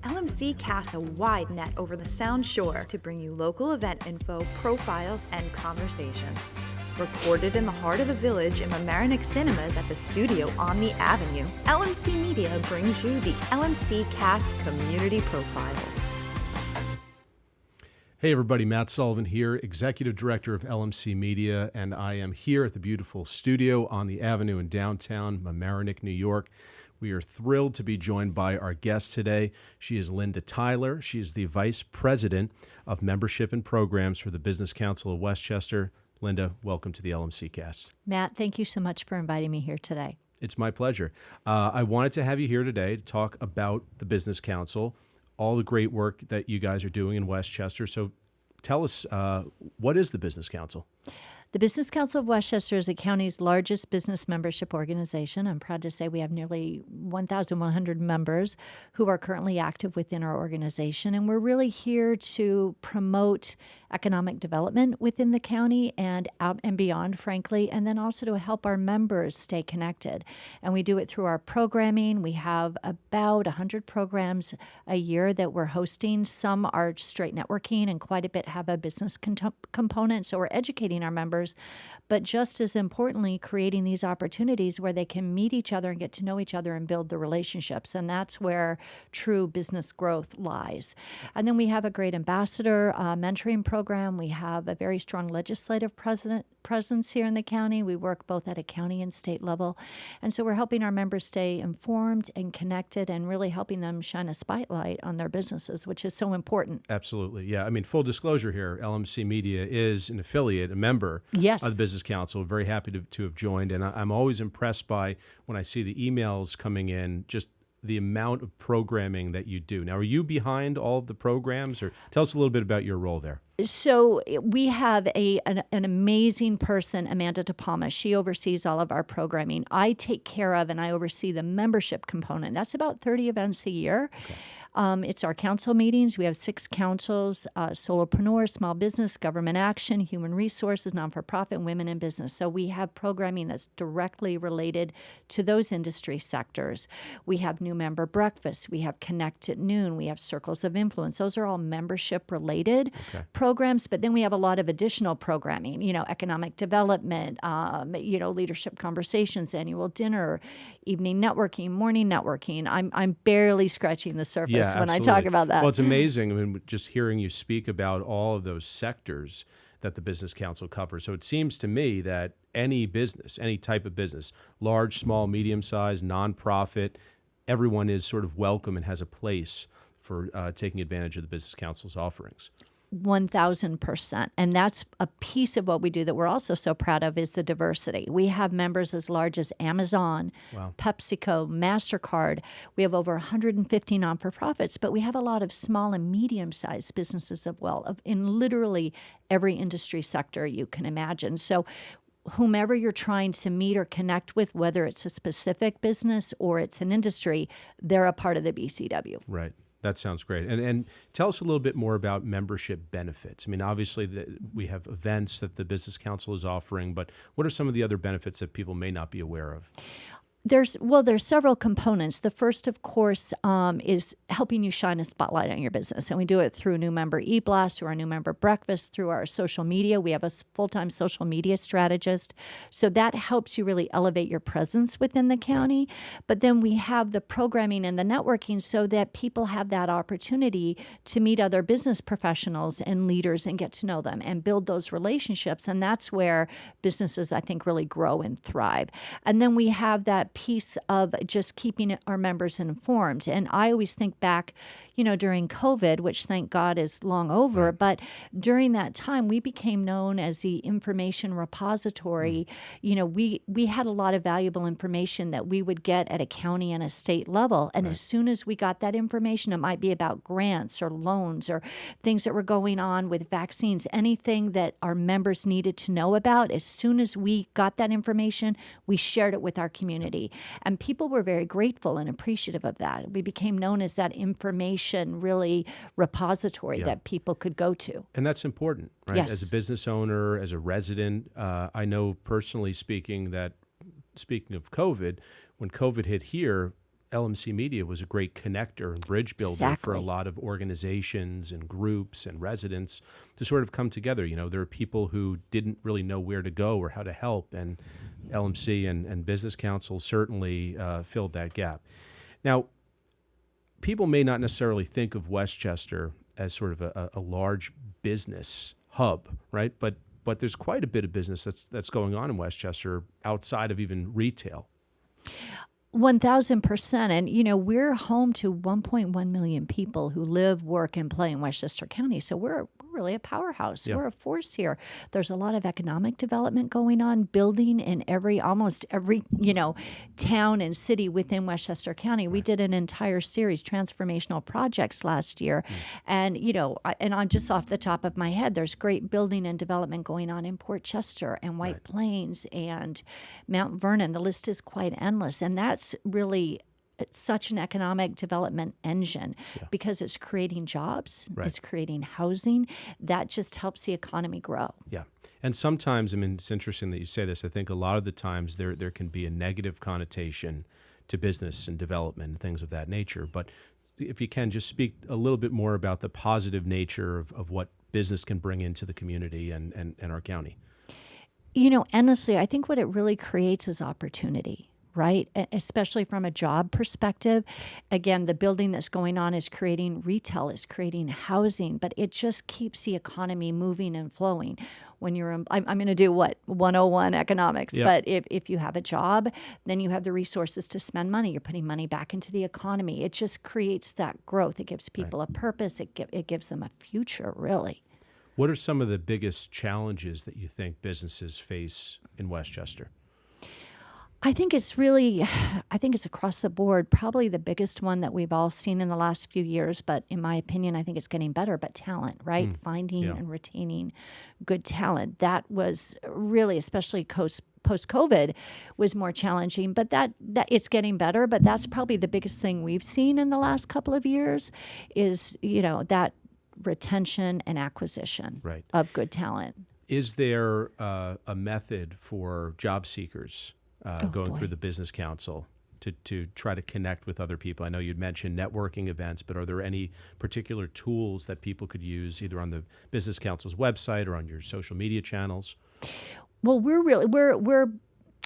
LMC casts a wide net over the Sound Shore to bring you local event info, profiles, and conversations. Recorded in the heart of the village in Mamaroneck Cinemas at the studio on the Avenue, LMC Media brings you the LMC Cast Community Profiles. Hey everybody, Matt Sullivan here, Executive Director of LMC Media, and I am here at the beautiful studio on the Avenue in downtown Mamaroneck, New York. We are thrilled to be joined by our guest today. She is Linda Tyler. She is the Vice President of Membership and Programs for the Business Council of Westchester. Linda, welcome to the LMC Cast. Matt, thank you so much for inviting me here today. It's my pleasure. I wanted to have you here today to talk about the Business Council, all the great work that you guys are doing in Westchester. So tell us, what is the Business Council? The Business Council of Westchester is the county's largest business membership organization. I'm proud to say we have nearly 1,100 members who are currently active within our organization, and we're really here to promote economic development within the county and out and beyond, frankly, and then also to help our members stay connected. And we do it through our programming. We have about 100 programs a year that we're hosting. Some are straight networking, and quite a bit have a business component, so we're educating our members, but just as importantly, creating these opportunities where they can meet each other and get to know each other and build the relationships. And that's where true business growth lies. And then we have a great ambassador mentoring program. We have a very strong legislative presence here in the county. We work both at a county and state level. And so we're helping our members stay informed and connected and really helping them shine a spotlight on their businesses, which is so important. Absolutely. Yeah. I mean, full disclosure here, LMC Media is an affiliate, a member Yes. of the Business Council. Very happy to have joined. And I'm always impressed by, when I see the emails coming in, just the amount of programming that you do. Now, are you behind all of the programs, or tell us a little bit about your role there? So we have an amazing person, Amanda DePalma. She oversees all of our programming. I take care of and I oversee the membership component. That's about 30 events a year. Okay. It's our council meetings. We have 6 councils: solopreneur, small business, government action, human resources, non-for-profit, women in business. So we have programming that's directly related to those industry sectors. We have new member breakfasts. We have Connect at Noon. We have Circles of Influence. Those are all membership related programs. But then we have a lot of additional programming, economic development, leadership conversations, annual dinner, evening networking, morning networking. I'm barely scratching the surface when I talk about that. Well, it's amazing. I mean, just hearing you speak about all of those sectors that the Business Council covers. So it seems to me that any business, any type of business, large, small, medium-sized, nonprofit, everyone is sort of welcome and has a place for taking advantage of the Business Council's offerings. 1,000%. And that's a piece of what we do that we're also so proud of is the diversity. We have members as large as Amazon, Wow. PepsiCo, MasterCard. We have over 150 non-for-profits, but we have a lot of small and medium-sized businesses as well, in literally every industry sector you can imagine. So whomever you're trying to meet or connect with, whether it's a specific business or it's an industry, they're a part of the BCW. Right. That sounds great. And tell us a little bit more about membership benefits. I mean, obviously, we have events that the Business Council is offering, but what are some of the other benefits that people may not be aware of? There's several components. The first, of course, is helping you shine a spotlight on your business. And we do it through new member e-blast, through our new member breakfast, through our social media. We have a full-time social media strategist. So that helps you really elevate your presence within the county. But then we have the programming and the networking so that people have that opportunity to meet other business professionals and leaders and get to know them and build those relationships. And that's where businesses, I think, really grow and thrive. And then we have that piece of just keeping our members informed. And I always think back, during COVID, which thank God is long over, but during that time, we became known as the information repository. We had a lot of valuable information that we would get at a county and a state level. And as soon as we got that information, it might be about grants or loans or things that were going on with vaccines, anything that our members needed to know about. As soon as we got that information, we shared it with our community. And people were very grateful and appreciative of that. We became known as that information really repository that people could go to. And that's important, right? Yes. As a business owner, as a resident, I know personally speaking that, speaking of COVID, when COVID hit here, LMC Media was a great connector and bridge builder for Exactly. a lot of organizations and groups and residents to sort of come together. There are people who didn't really know where to go or how to help, and LMC and Business Council certainly filled that gap. Now, people may not necessarily think of Westchester as sort of a large business hub, right? But there's quite a bit of business that's going on in Westchester outside of even retail. 1,000%. And, we're home to 1.1 million people who live, work, and play in Westchester County. So we're really a powerhouse. Yeah. We're a force here. There's a lot of economic development going on, building in almost every, town and city within Westchester County. We did an entire series, transformational projects last year. And, I'm just off the top of my head, there's great building and development going on in Port Chester and White Plains and Mount Vernon. The list is quite endless. And that's really such an economic development engine because it's creating jobs, it's creating housing. That just helps the economy grow. Yeah. And sometimes, it's interesting that you say this. I think a lot of the times there can be a negative connotation to business and development and things of that nature. But if you can, just speak a little bit more about the positive nature of what business can bring into the community and our county. Endlessly, I think what it really creates is opportunity. Right? Especially from a job perspective. Again, the building that's going on is creating retail, is creating housing, but it just keeps the economy moving and flowing. When I'm going to do 101 economics, but if you have a job, then you have the resources to spend money. You're putting money back into the economy. It just creates that growth. It gives people a purpose. It gives them a future, really. What are some of the biggest challenges that you think businesses face in Westchester? I think it's across the board. Probably the biggest one that we've all seen in the last few years, but in my opinion, I think it's getting better, but talent, right? Finding and retaining good talent. That was really, especially post-COVID, was more challenging, but that it's getting better, but that's probably the biggest thing we've seen in the last couple of years is, that retention and acquisition of good talent. Is there a method for job seekers going through the Business Council to try to connect with other people? I know you'd mentioned networking events, but are there any particular tools that people could use either on the Business Council's website or on your social media channels? Well,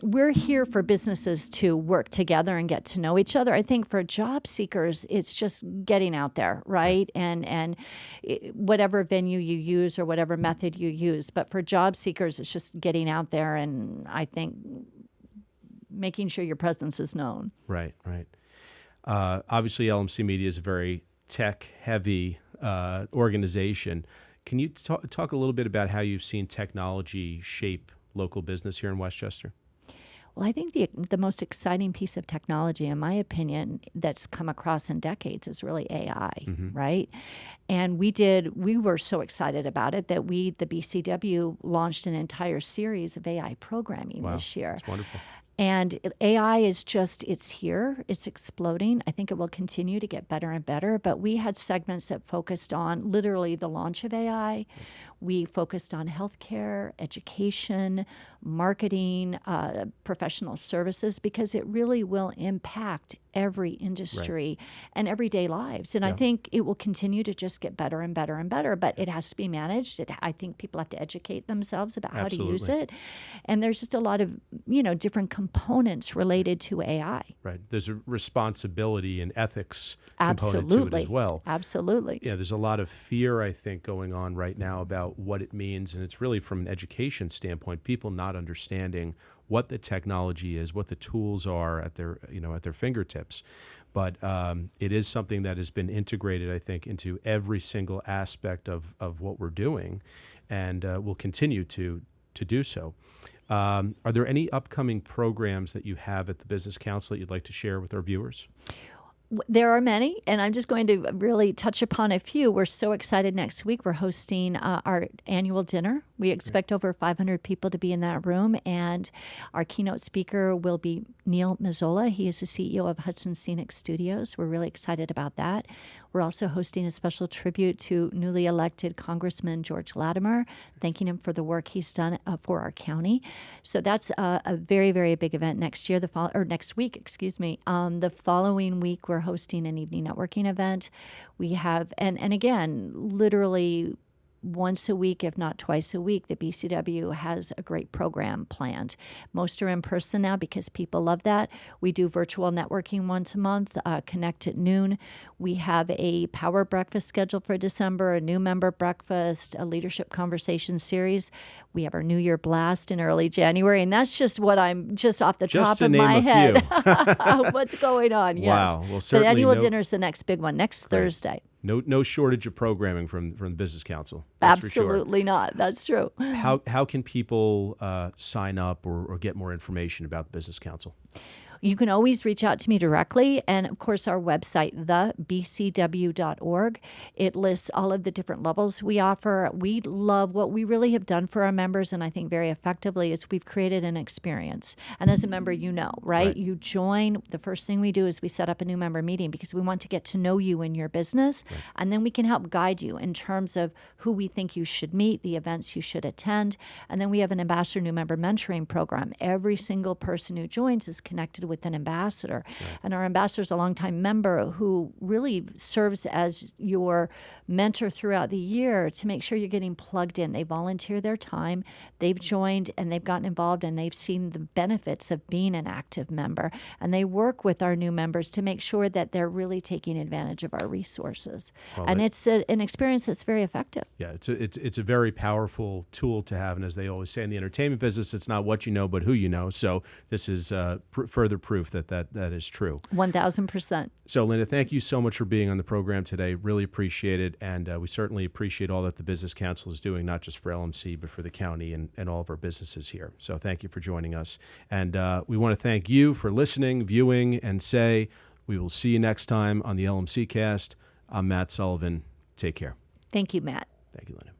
we're here for businesses to work together and get to know each other. I think for job seekers, it's just getting out there, right? And whatever venue you use or whatever method you use. But for job seekers, it's just getting out there, and I think making sure your presence is known. Right. Obviously, LMC Media is a very tech-heavy organization. Can you talk a little bit about how you've seen technology shape local business here in Westchester? Well, I think the most exciting piece of technology, in my opinion, that's come across in decades is really AI, right? And we were so excited about it that the BCW launched an entire series of AI programming this year. That's wonderful. And AI is it's here, it's exploding. I think it will continue to get better and better, but we had segments that focused on literally the launch of AI. We focused on healthcare, education, marketing, professional services, because it really will impact every industry and everyday lives. And I think it will continue to just get better and better and better, but it has to be managed. I think people have to educate themselves about how to use it. And there's just a lot of, different components related to AI. Right. There's a responsibility and ethics component to it as well. Absolutely. Yeah, there's a lot of fear, I think, going on right now about what it means. And it's really from an education standpoint, people not understanding what the technology is, what the tools are at their fingertips. But it is something that has been integrated, I think, into every single aspect of what we're doing, and will continue to do so. Are there any upcoming programs that you have at the Business Council that you'd like to share with our viewers? There are many, and I'm just going to really touch upon a few. We're so excited next week. We're hosting our annual dinner We expect over 500 people to be in that room, and our keynote speaker will be Neil Mazzola. He is the CEO of Hudson Scenic Studios. We're really excited about that. We're also hosting a special tribute to newly elected Congressman George Latimer, thanking him for the work he's done for our county. So that's a very, very big event next year. Next week, excuse me. The following week, we're hosting an evening networking event. We have, and again, literally once a week, if not twice a week, the BCW has a great program planned. Most are in person now because people love that. We do virtual networking once a month, Connect at noon. We have a power breakfast scheduled for December, a new member breakfast, a leadership conversation series. We have our New Year blast in early January, and that's just what I'm just off the top of my head. What's going on? Wow. Yes. Well, certainly the annual dinner is the next big one, next Thursday. No shortage of programming from the Business Council. That's Absolutely not. That's true. How can people sign up or get more information about the Business Council? You can always reach out to me directly. And of course, our website, thebcw.org, it lists all of the different levels we offer. We love what we really have done for our members, and I think very effectively, is we've created an experience. And as a member, you know, right? You join. The first thing we do is we set up a new member meeting because we want to get to know you and your business. Right. And then we can help guide you in terms of who we think you should meet, the events you should attend. And then we have an ambassador new member mentoring program. Every single person who joins is connected with an ambassador. Right. And our ambassador is a longtime member who really serves as your mentor throughout the year to make sure you're getting plugged in. They volunteer their time, they've joined, and they've gotten involved, and they've seen the benefits of being an active member. And they work with our new members to make sure that they're really taking advantage of our resources. Well, and it's an experience that's very effective. Yeah, it's a very powerful tool to have. And as they always say in the entertainment business, it's not what you know, but who you know. So this is further proof that is true. 1,000%. So, Linda, thank you so much for being on the program today. Really appreciate it. And we certainly appreciate all that the Business Council is doing, not just for LMC, but for the county and all of our businesses here. So thank you for joining us. And we want to thank you for listening, viewing, and say we will see you next time on the LMC Cast. I'm Matt Sullivan. Take care. Thank you, Matt. Thank you, Linda.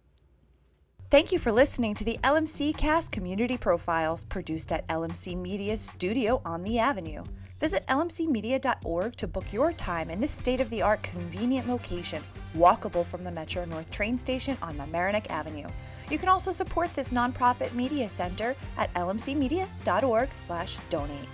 Thank you for listening to the LMC Cast Community Profiles, produced at LMC Media's studio on the Avenue. Visit lmcmedia.org to book your time in this state-of-the-art convenient location, walkable from the Metro North train station on Mamaroneck Avenue. You can also support this nonprofit media center at lmcmedia.org/donate.